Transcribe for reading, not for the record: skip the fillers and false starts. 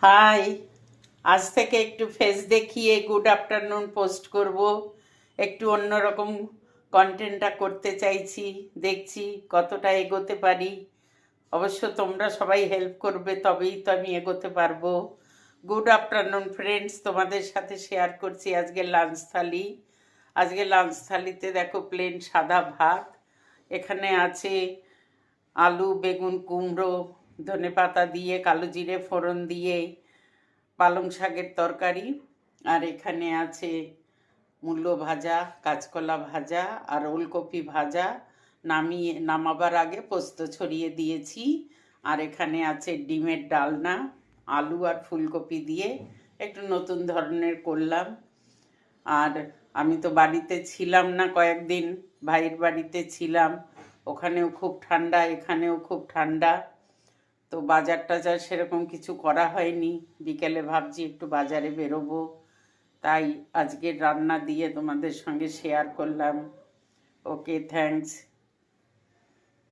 High. আজ থেকে একটু ফেস দেখিয়ে গুড আফটারনুন পোস্ট করব। একটু অন্যরকম কন্টেন্টটা করতে চাইছি, দেখছি কতটা এগোতে পারি। অবশ্য তোমরা সবাই হেল্প করবে, তবেই তো আমি এগোতে পারবো। গুড আফটারনুন ফ্রেন্ডস, তোমাদের সাথে শেয়ার করছি আজকে লাঞ্চ থালি। আজকে লাঞ্চ থালিতে দেখো প্লেন সাদা ভাত, এখানে আছে আলু, বেগুন, কুমড়ো, ধনেপাতা দিয়ে কালো জিরে ফোড়ন দিয়ে পালং শাকের তরকারি, আর এখানে আছে মূলো ভাজা, কাঁচকলা ভাজা আর ওলকপি ভাজা। নামাবার আগে পোস্ত ছড়িয়ে দিয়েছি। আর এখানে আছে ডিমের ডালনা, আলু আর ফুলকপি দিয়ে একটু নতুন ধরনের করলাম। আর আমি তো বাড়িতে ছিলাম না কয়েকদিন, ভাইয়ের বাড়িতে ছিলাম। ওখানেও খুব ঠান্ডা, এখানেও খুব ঠান্ডা। তো বাজার টাজার সেরকম কিছু করা হয়নি। বিকেলে ভাবছি একটু বাজারে বেরোবো, তাই আজকের রান্না দিয়ে তোমাদের সঙ্গে শেয়ার করলাম। ওকে, থ্যাঙ্কস।